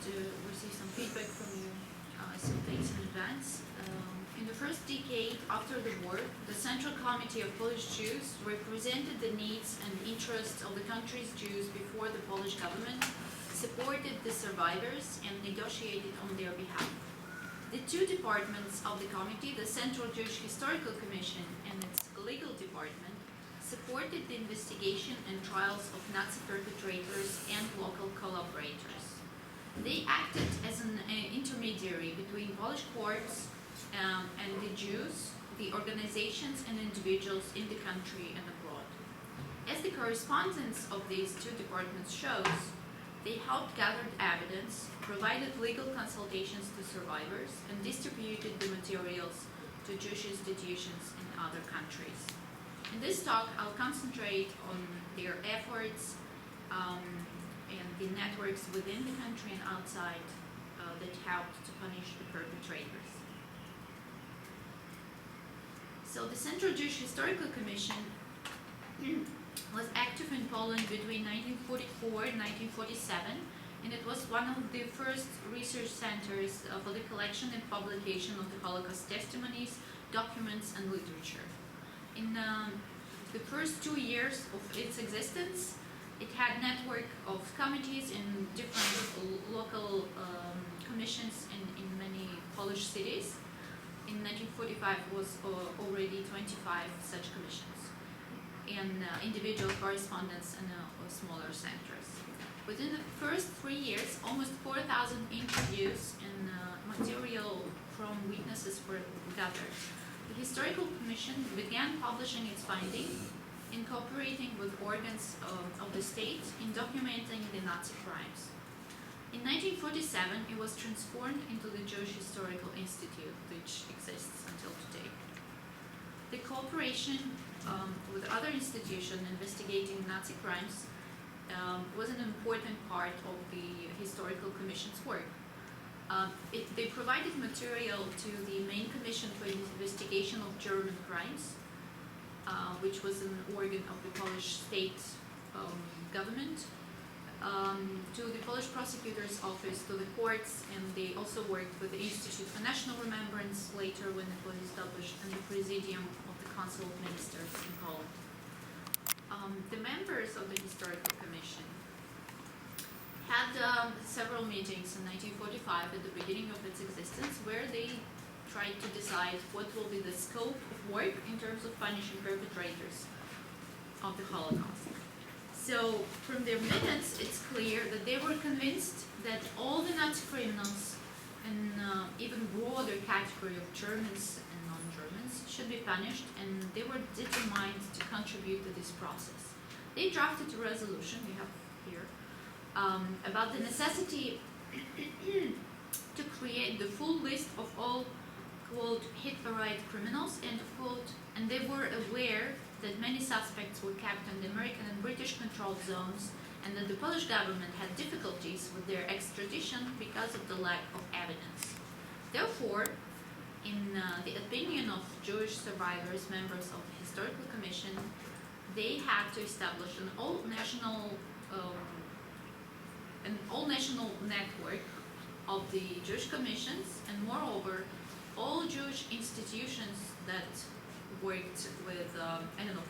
to receive some feedback from you, some things in advance. In the first decade after the war, the Central Committee of Polish Jews represented the needs and interests of the country's Jews before the Polish government, supported the survivors, and negotiated on their behalf. The two departments of the committee, the Central Jewish Historical Commission and its legal department, supported the investigation and trials of Nazi perpetrators and local collaborators. They acted as an intermediary between Polish courts and the Jews, the organizations and individuals in the country and abroad. As the correspondence of these two departments shows, they helped gather evidence, provided legal consultations to survivors, and distributed the materials to Jewish institutions in other countries. In this talk, I'll concentrate on their efforts and the networks within the country and outside that helped to punish the perpetrators. So the Central Jewish Historical Commission was active in Poland between 1944 and 1947, and it was one of the first research centers for the collection and publication of the Holocaust testimonies, documents, and literature. In the first 2 years of its existence, it had a network of committees in different local commissions in many Polish cities. In 1945 was already 25 such commissions and individual correspondence and smaller centers. Within the first 3 years, almost 4,000 interviews and material from witnesses were gathered. The Historical Commission began publishing its findings in cooperating with organs of the state in documenting the Nazi crimes. In 1947, it was transformed into the Jewish Historical Institute, which exists until today. The cooperation with other institutions investigating Nazi crimes was an important part of the Historical Commission's work. They provided material to the main commission for the investigation of German crimes, which was an organ of the Polish state government, to the Polish prosecutor's office, to the courts, and they also worked with the Institute for National Remembrance later when it was established, and the Presidium of the Council of Ministers in Poland. The members of the Historical Commission had several meetings in 1945 at the beginning of its existence where they tried to decide what will be the scope of work in terms of punishing perpetrators of the Holocaust. So from their minutes, it's clear that they were convinced that all the Nazi criminals and even broader category of Germans and non-Germans should be punished, and they were determined to contribute to this process. They drafted a resolution, we have here, about the necessity to create the full list of all, quote, Hitlerite criminals, end of quote, and they were aware that many suspects were kept in the American and British controlled zones, and that the Polish government had difficulties with their extradition because of the lack of evidence. Therefore, in the opinion of Jewish survivors, members of the Historical Commission, they had to establish an all-national network of the Jewish commissions, and moreover, all Jewish institutions that worked with,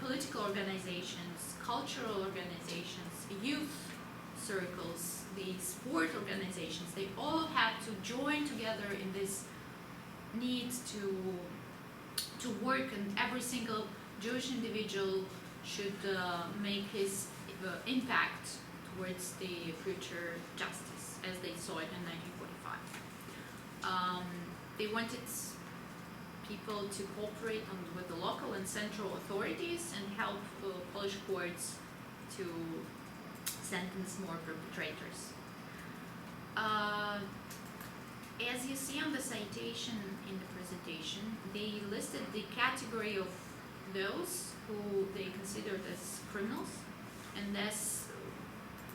political organizations, cultural organizations, youth circles, the sport organizations, they all had to join together in this need to work, and every single Jewish individual should make his impact towards the future justice as they saw it in 1945. They wanted people to cooperate with the local and central authorities and help Polish courts to sentence more perpetrators. As you see on the citation in the presentation, they listed the category of those who they considered as criminals, and this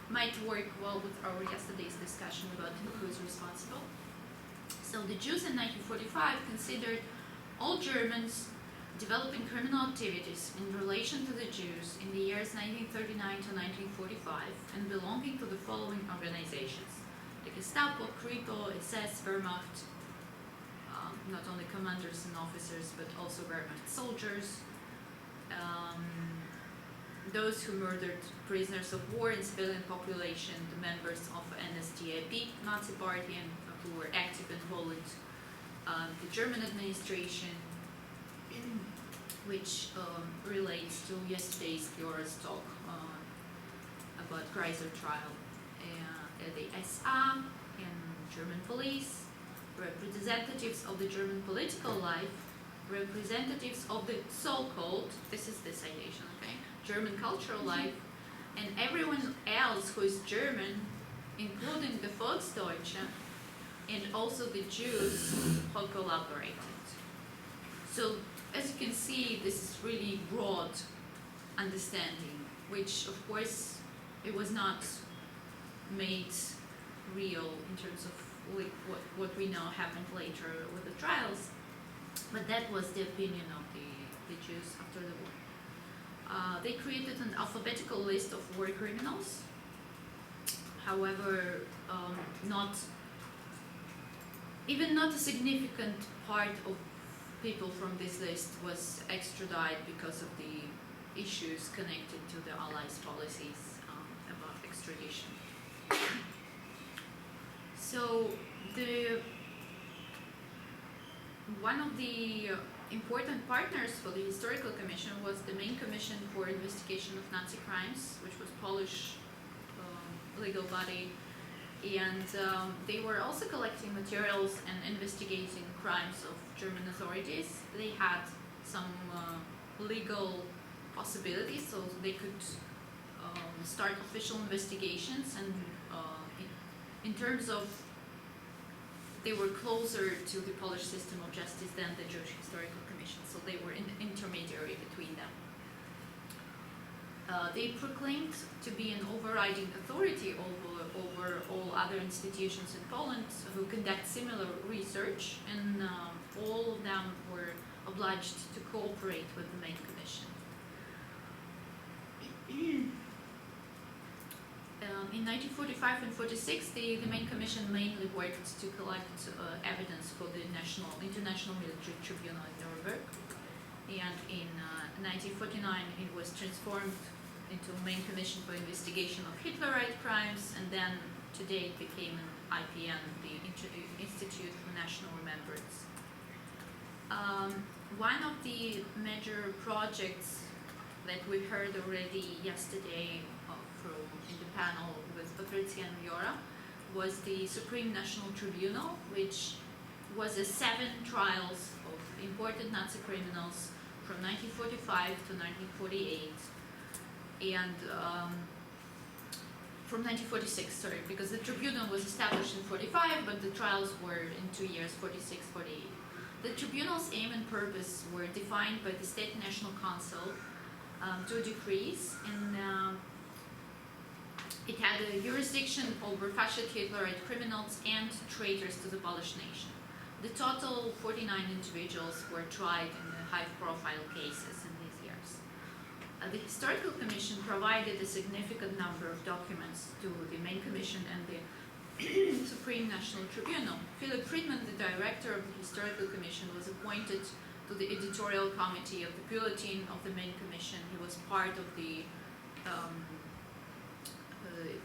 might work well with our yesterday's discussion about who's responsible. So the Jews in 1945 considered all Germans developing criminal activities in relation to the Jews in the years 1939 to 1945 and belonging to the following organizations: the Gestapo, Kripo, SS, Wehrmacht, not only commanders and officers, but also Wehrmacht soldiers, those who murdered prisoners of war and civilian population, the members of NSDAP, Nazi party, and who were active in Poland, the German administration, which relates to yesterday's Kiora's talk about Kaiser trial, the SA and German police, representatives of the German political life, representatives of the so-called, this is the citation, okay, German cultural life, and everyone else who is German, including the Volksdeutsche, and also the Jews who collaborated. So, as you can see, this is really broad understanding, which of course it was not made real in terms of like what we know happened later with the trials, but that was the opinion of the Jews after the war. They created an alphabetical list of war criminals. However, not a significant part of people from this list was extradited because of the issues connected to the Allies' policies about extradition. So one of the important partners for the Historical Commission was the Main Commission for Investigation of Nazi Crimes, which was Polish legal body, and they were also collecting materials and investigating crimes of German authorities. They had some legal possibilities, so they could start official investigations, and in terms of they were closer to the Polish system of justice than the Jewish Historical Commission, so they were an intermediary between them. They proclaimed to be an overriding authority over all other institutions in Poland who conduct similar research, and all of them were obliged to cooperate with the Main Commission. In 1945 and 46, the Main Commission mainly worked to collect evidence for the International Military Tribunal in Nuremberg, and in 1949 it was transformed into a Main Commission for Investigation of Hitlerite Crimes, and then today it became an IPN, the Institute for National Remembrance. One of the major projects that we heard already yesterday in the panel with Patrycja and Miora was the Supreme National Tribunal, which was 7 trials of imported Nazi criminals from 1945 to 1948, and from 1946, sorry, because the tribunal was established in 45, but the trials were in 2 years, 46, 48. The tribunal's aim and purpose were defined by the State National Council through decrees, and it had a jurisdiction over fascist Hitlerite criminals and traitors to the Polish nation. The total 49 individuals were tried in the high-profile cases in these years. The Historical Commission provided a significant number of documents to the Main Commission and the Supreme National Tribunal. Philip Friedman, the director of the Historical Commission, was appointed to the editorial committee of the bulletin of the Main Commission. He was part of the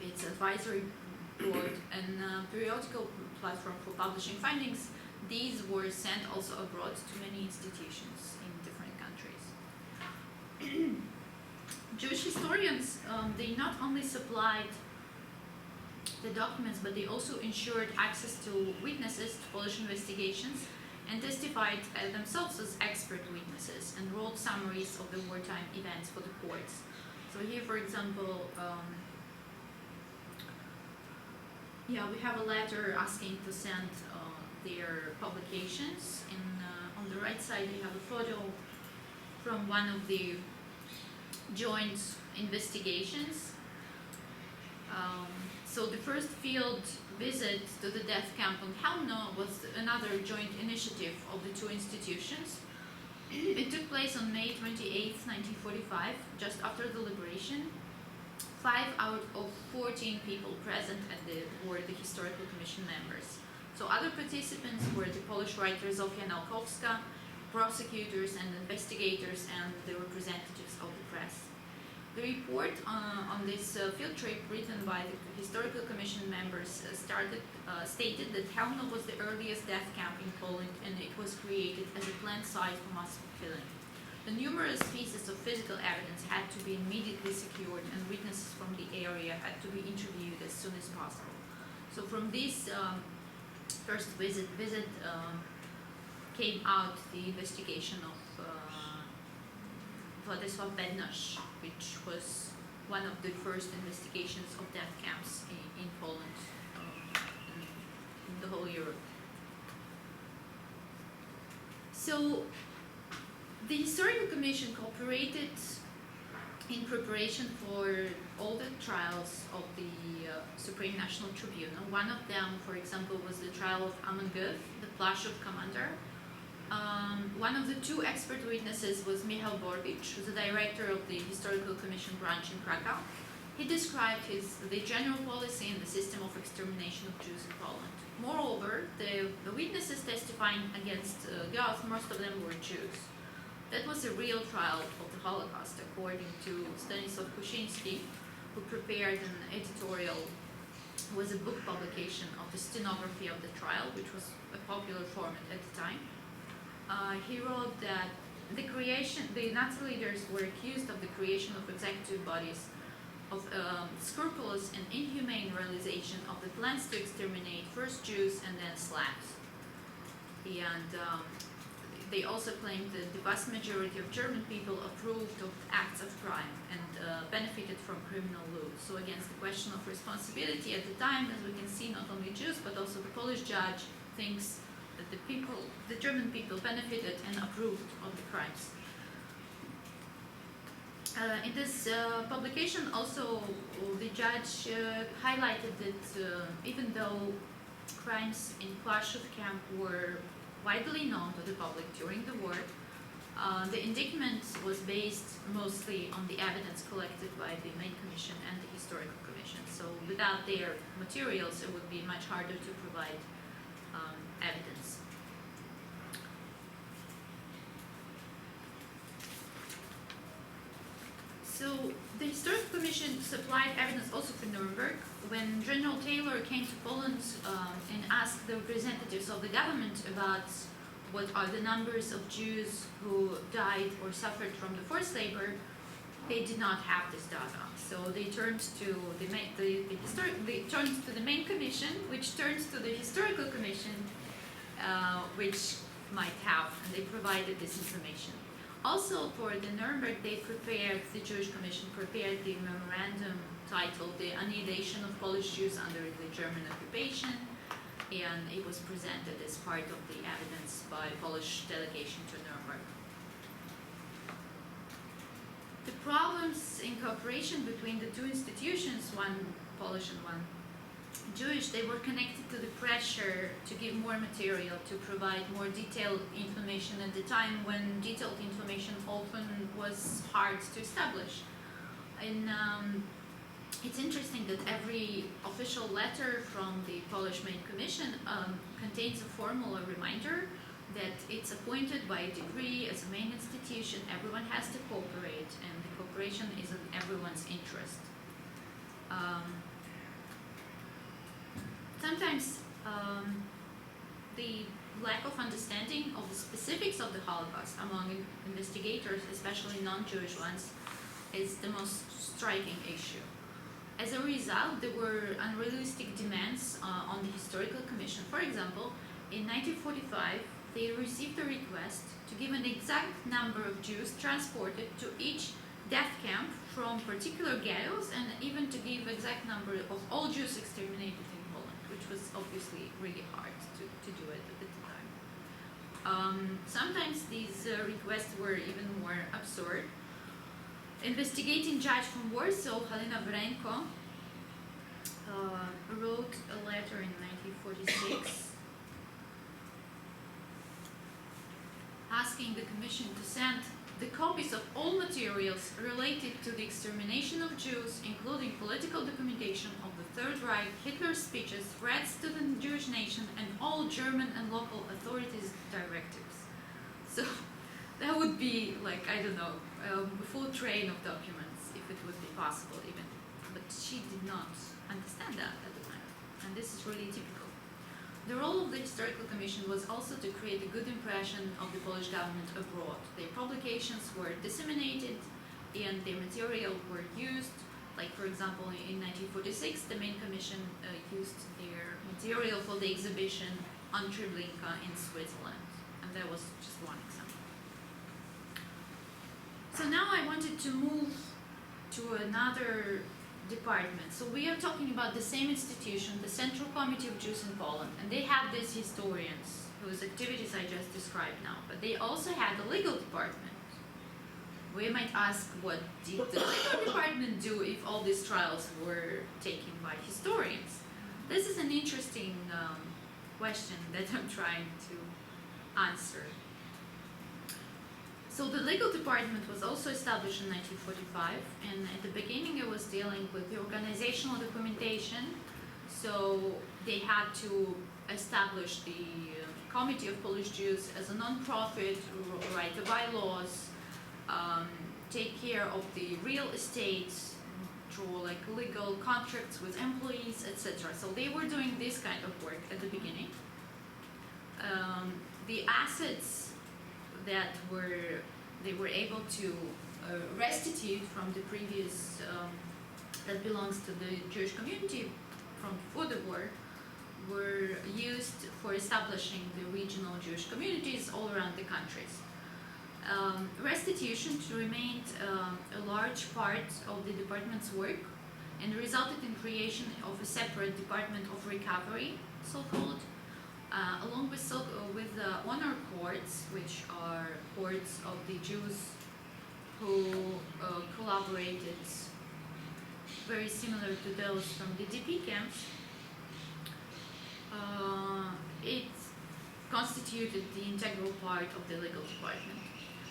its advisory board and periodical platform for publishing findings. These were sent also abroad to many institutions in different countries. Jewish historians, they not only supplied the documents, but they also ensured access to witnesses to Polish investigations and testified themselves as expert witnesses and wrote summaries of the wartime events for the courts. So here, for example, we have a letter asking to send their publications, and on the right side you have a photo from one of the joint investigations. So the first field visit to the death camp on Chełmno was another joint initiative of the two institutions. It took place on May 28, 1945, just after the liberation. 5 out of 14 people present were the Historical Commission members. So other participants were the Polish writer Zofia Naukowska, prosecutors and investigators, and the representatives of the press. The report on this field trip written by the Historical Commission members stated that Helmno was the earliest death camp in Poland, and it was created as a planned site for mass killing. The numerous pieces of physical evidence had to be immediately secured, and witnesses from the area had to be interviewed as soon as possible. So from this first visit came out the investigation of Władysław Bednarz, which was one of the first investigations of death camps in Poland, in the whole Europe. So the Historical Commission cooperated in preparation for all the trials of the Supreme National Tribunal. One of them, for example, was the trial of Amon Göv, the Plaszów commander. One of the two expert witnesses was Michał Borbicz, who's the director of the Historical Commission branch in Krakow. He described the general policy and the system of extermination of Jews in Poland. Moreover, the witnesses testifying against Göv, most of them were Jews. That was a real trial of the Holocaust, according to Stanisław Kuczyński, who prepared an editorial, was a book publication of the stenography of the trial, which was a popular format at the time. He wrote that the Nazi leaders were accused of the creation of executive bodies, of scrupulous and inhumane realization of the plans to exterminate first Jews and then Slavs. And they also claimed that the vast majority of German people approved of acts of crime and benefited from criminal loot. So against the question of responsibility at the time, as we can see, not only Jews but also the Polish judge thinks that the German people benefited and approved of the crimes. In this publication also the judge highlighted that even though crimes in Plaszów camp were widely known to the public during the war, the indictment was based mostly on the evidence collected by the main commission and the Historical Commission. So without their materials, it would be much harder to provide evidence. So the Historical Commission supplied evidence also for Nuremberg. When General Taylor came to Poland and asked the representatives of the government about what are the numbers of Jews who died or suffered from the forced labor, they did not have this data. So they turned to the main commission, which turns to the Historical Commission, which might have, and they provided this information. Also, for the Nuremberg, the Jewish Commission prepared the memorandum titled "The Annihilation of Polish Jews under the German Occupation," and it was presented as part of the evidence by Polish delegation to Nuremberg. The problems in cooperation between the two institutions, one Polish and one Jewish, they were connected to the pressure to give more material, to provide more detailed information at the time when detailed information often was hard to establish. And it's interesting that every official letter from the Polish Main Commission contains a formal reminder that it's appointed by a decree as a main institution. Everyone has to cooperate, and the cooperation is in everyone's interest. Sometimes the lack of understanding of the specifics of the Holocaust among investigators, especially non-Jewish ones, is the most striking issue. As a result, there were unrealistic demands on the Historical Commission. For example, in 1945, they received a request to give an exact number of Jews transported to each death camp from particular ghettos, and even to give exact number of all Jews exterminated in Poland, which was obviously really hard to do it at the time. Sometimes these requests were even more absurd. Investigating judge from Warsaw, Halina Wrenko, wrote a letter in 1946 asking the commission to send the copies of all materials related to the extermination of Jews, including political documentation of the Third Reich, Hitler's speeches, threats to the Jewish nation, and all German and local authorities' directives. So that would be like, I don't know, a full train of documents, if it would be possible even. But she did not understand that at the time, and this is really typical. The role of the Historical Commission was also to create a good impression of the Polish government abroad. Their publications were disseminated and their material were used. Like, for example, in 1946, the main commission used their material for the exhibition on Treblinka in Switzerland. And that was just one example. So now I wanted to move to another department. So we are talking about the same institution, the Central Committee of Jews in Poland, and they had these historians whose activities I just described now, but they also had a legal department. We might ask, what did the legal department do if all these trials were taken by historians? This is an interesting question that I'm trying to answer. So the legal department was also established in 1945, and at the beginning it was dealing with the organizational documentation. So they had to establish the Committee of Polish Jews as a non-profit, write the bylaws, take care of the real estate, draw like legal contracts with employees, etc. So they were doing this kind of work at the beginning. The assets that they were able to restitute from the previous, that belongs to the Jewish community from before the war, were used for establishing the regional Jewish communities all around the countries. Restitution remained a large part of the department's work and resulted in creation of a separate department of recovery, so-called, along with honor courts, which are courts of the Jews who collaborated, very similar to those from the DP camps. It constituted the integral part of the legal department.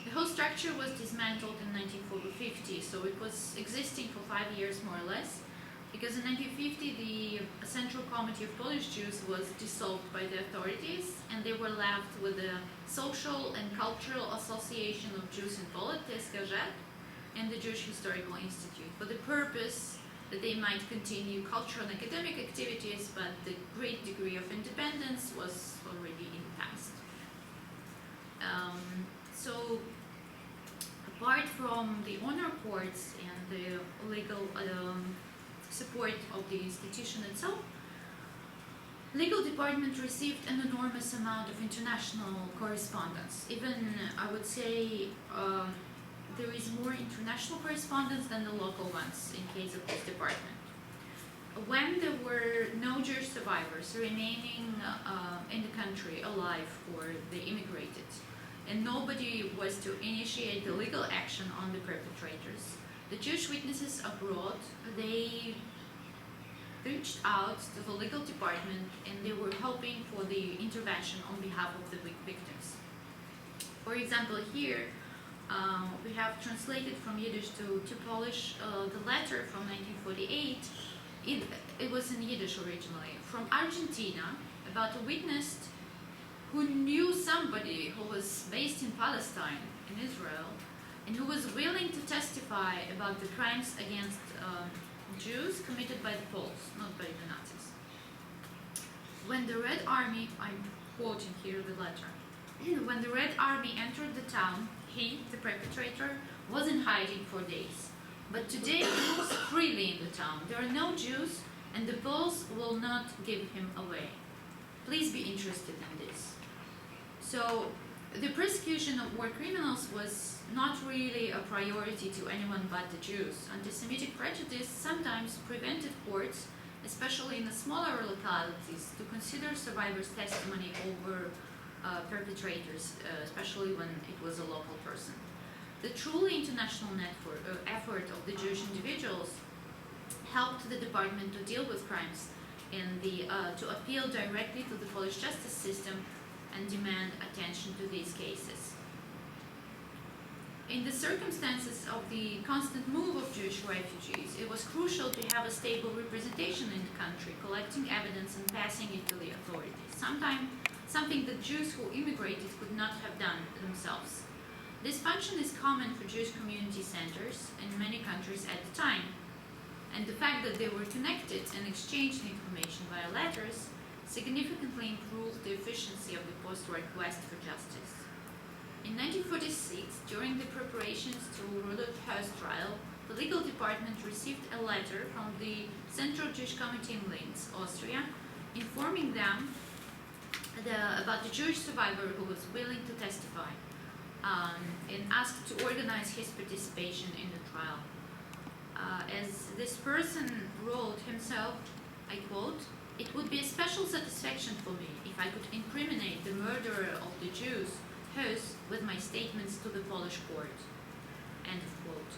The whole structure was dismantled in 1950, so it was existing for 5 years more or less, because in 1950 the Central Committee of Polish Jews was dissolved by the authorities, and they were left with the Social and Cultural Association of Jews in Poland, TSKZ, and the Jewish Historical Institute, for the purpose that they might continue cultural and academic activities, but the great degree of independence was already in the past. So apart from the honor courts and the legal support of the institution itself, legal department received an enormous amount of international correspondence. Even, I would say, there is more international correspondence than the local ones in case of this department. When there were no Jewish survivors remaining in the country alive, or they immigrated, and nobody was to initiate the legal action on the perpetrators, the Jewish witnesses abroad, they reached out to the legal department and they were hoping for the intervention on behalf of the victims. For example, here we have translated from Yiddish to Polish the letter from 1948. It was in Yiddish originally, from Argentina, about a witness who knew somebody who was based in Palestine, in Israel, and who was willing to testify about the crimes against Jews committed by the Poles, not by the Nazis. When the Red Army, I'm quoting here the letter, when the Red Army entered the town, he, the perpetrator, was in hiding for days. But today he moves freely in the town. There are no Jews, and the Poles will not give him away. Please be interested in this. So the persecution of war criminals was not really a priority to anyone but the Jews. Anti-Semitic prejudice sometimes prevented courts, especially in the smaller localities, to consider survivors' testimony over perpetrators, especially when it was a local person. The truly international effort of the Jewish individuals helped the department to deal with crimes and to appeal directly to the Polish justice system and demand attention to these cases. In the circumstances of the constant move of Jewish refugees, it was crucial to have a stable representation in the country, collecting evidence and passing it to the authorities, something that Jews who immigrated could not have done themselves. This function is common for Jewish community centers in many countries at the time, and the fact that they were connected and exchanged information via letters significantly improved the efficiency of the post-war quest for justice. In 1946, during the preparations to Rudolf Höss' trial, the legal department received a letter from the Central Jewish Committee in Linz, Austria, informing them about the Jewish survivor who was willing to testify, and asked to organize his participation in the trial. As this person wrote himself, I quote, "It would be a special satisfaction for me if I could incriminate the murderer of the Jews, Höss, with my statements to the Polish court." End of quote.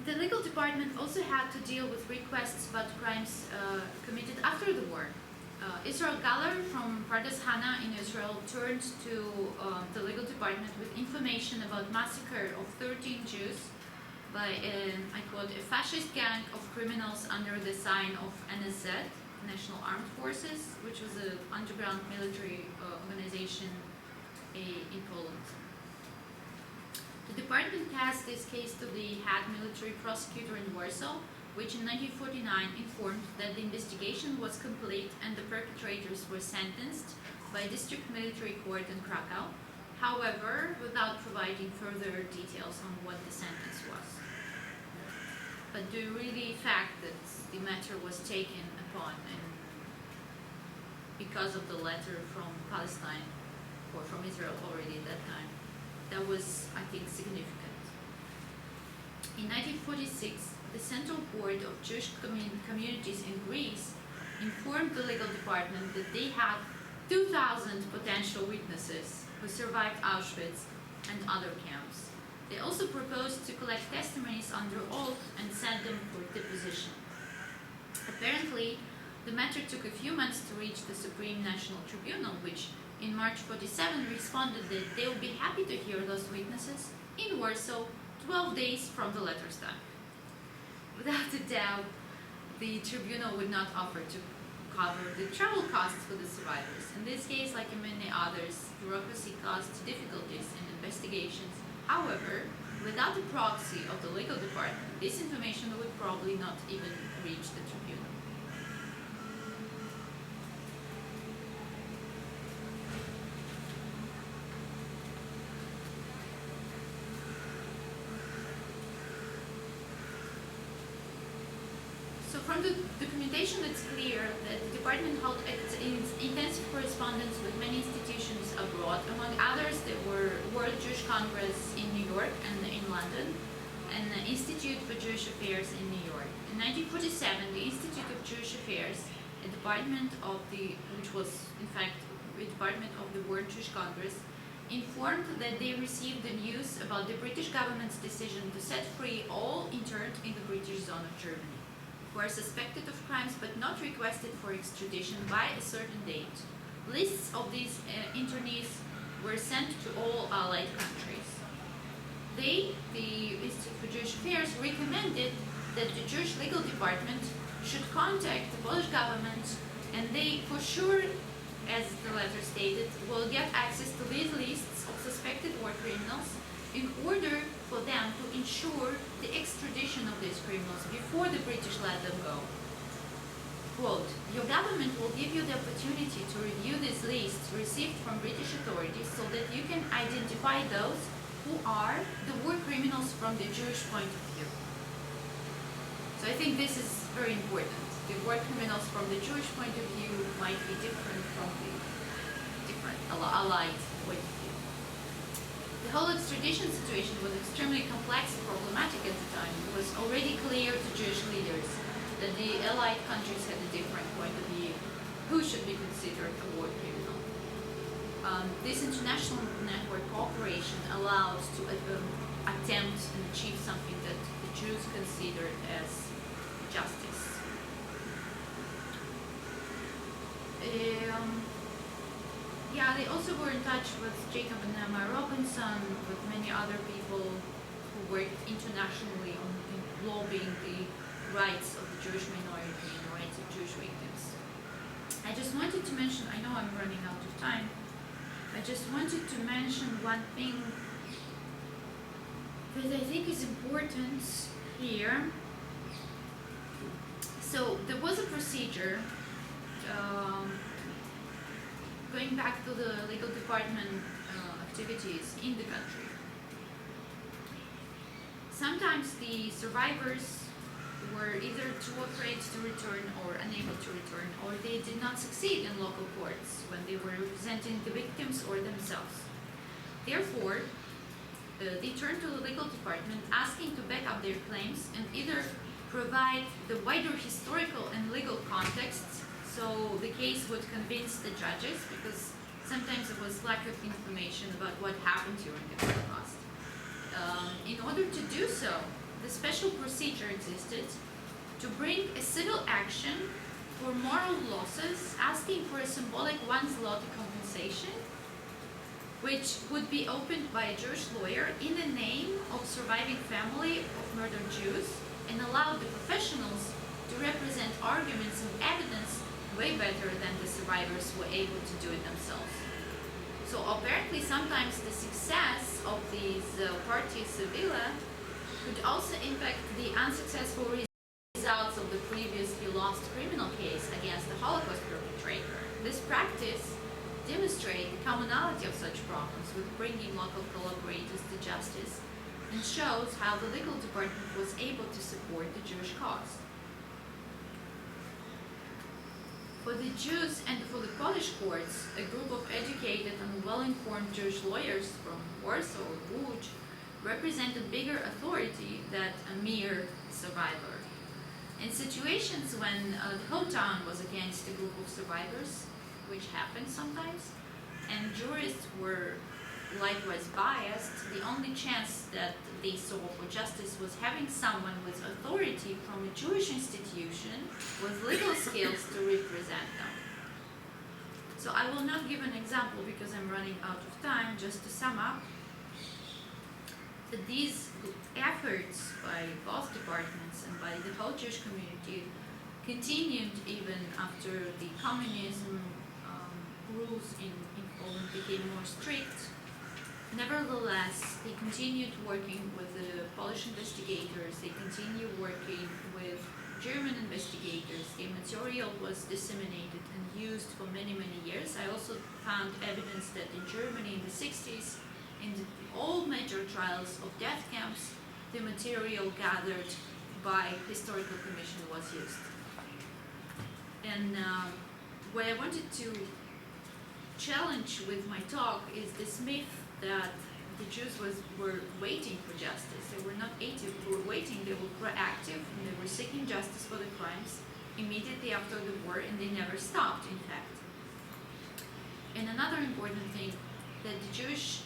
The legal department also had to deal with requests about crimes committed after the war. Israel Galler from Pardes Hana in Israel turned to the legal department with information about massacre of 13 Jews by, I quote, "a fascist gang of criminals under the sign of NSZ, National Armed Forces," which was an underground military organization in Poland. The department passed this case to the head military prosecutor in Warsaw, which in 1949 informed that the investigation was complete and the perpetrators were sentenced by district military court in Krakow, however, without providing further details on what the sentence was. But the really fact that the matter was taken upon, and because of the letter from Palestine, or from Israel already at that time, that was, I think, significant. In 1946, the Central Board of Jewish Communities in Greece informed the legal department that they had 2,000 potential witnesses who survived Auschwitz and other camps. They also proposed to collect testimonies under oath and send them for deposition. Apparently, the matter took a few months to reach the Supreme National Tribunal, which in March 1947 responded that they would be happy to hear those witnesses in Warsaw 12 days from the letter's time. Without a doubt, the tribunal would not offer to cover the travel costs for the survivors. In this case, like in many others, bureaucracy caused difficulties in investigations. However, without the proxy of the legal department, this information would probably not even reach the tribunal. So from the documentation, it's clear that the department held intensive correspondence with many institutions abroad. Among others, there were World Jewish Congress in New York and in London, and the Institute for Jewish Affairs in New York. In 1947, the Institute of Jewish Affairs, a department of which was in fact a department of the World Jewish Congress, informed that they received the news about the British government's decision to set free all interned in the British zone of Germany, who are suspected of crimes but not requested for extradition by a certain date. Lists of these internees were sent to all Allied countries. They, the Institute for Jewish Affairs, recommended that the Jewish legal department should contact the Polish government, and they, for sure, as the letter stated, will get access to these lists of suspected war criminals in order for them to ensure the extradition of these criminals before the British let them go. Quote, "Your government will give you the opportunity to review these lists received from British authorities so that you can identify those who are the war criminals from the Jewish point of view." So I think this is very important. The war criminals from the Jewish point of view might be different from the Allied point of view. The whole extradition situation was extremely complex and problematic at the time. It was already clear to Jewish leaders that the Allied countries had a different point of view who should be considered a war criminal. This international network cooperation allowed to attempt and achieve something that the Jews considered as justice. they also were in touch with Jacob and Emma Robinson, with many other people who worked internationally on lobbying the rights of the Jewish minority and the rights of Jewish victims. I just wanted to mention, I know I'm running out of time, I just wanted to mention one thing that I think is important here. So there was a procedure going back to the legal department activities in the country. Sometimes the survivors were either too afraid to return or unable to return, or they did not succeed in local courts when they were representing the victims or themselves. Therefore, they turned to the legal department asking to back up their claims and either provide the wider historical and legal contexts so the case would convince the judges, because sometimes there was lack of information about what happened during the Holocaust. In order to do so, the special procedure existed to bring a civil action for moral losses, asking for a symbolic 1 zloty compensation, which would be opened by a Jewish lawyer in the name of surviving family of murdered Jews, and allowed the professionals to represent arguments and evidence way better than the survivors were able to do it themselves. So apparently sometimes the success of these parties civile could also impact the unsuccessful results of the previously lost criminal case against the Holocaust perpetrator. This practice demonstrates the commonality of such problems with bringing local collaborators to justice, and shows how the legal department was able to support the Jewish cause. For the Jews and for the Polish courts, a group of educated and well-informed Jewish lawyers from Warsaw or Łódź represented bigger authority than a mere survivor. In situations when the whole town was against a group of survivors, which happened sometimes, and jurists were likewise biased, the only chance that they saw for justice was having someone with authority from a Jewish institution with legal skills to represent them. So I will not give an example because I'm running out of time. Just to sum up, that these efforts by both departments and by the whole Jewish community continued even after the communism rules in Poland became more strict. Nevertheless, they continued working with the Polish investigators, they continued working with German investigators. The material was disseminated and used for many, many years. I also found evidence that in Germany in the 60s, in all major trials of death camps, the material gathered by historical commission was used. And what I wanted to challenge with my talk is this myth that the Jews were waiting for justice. They were not active, they were waiting, they were proactive, and they were seeking justice for the crimes immediately after the war, and they never stopped, in fact. And another important thing, that the Jewish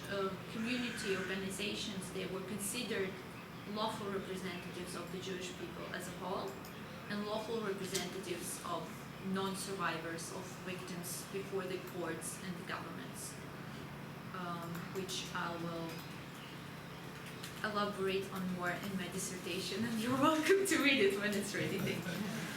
community organizations, they were considered lawful representatives of the Jewish people as a whole, and lawful representatives of non-survivors of victims before the courts and the governments, which I will elaborate on more in my dissertation, and you're welcome to read it when it's ready. Thank you.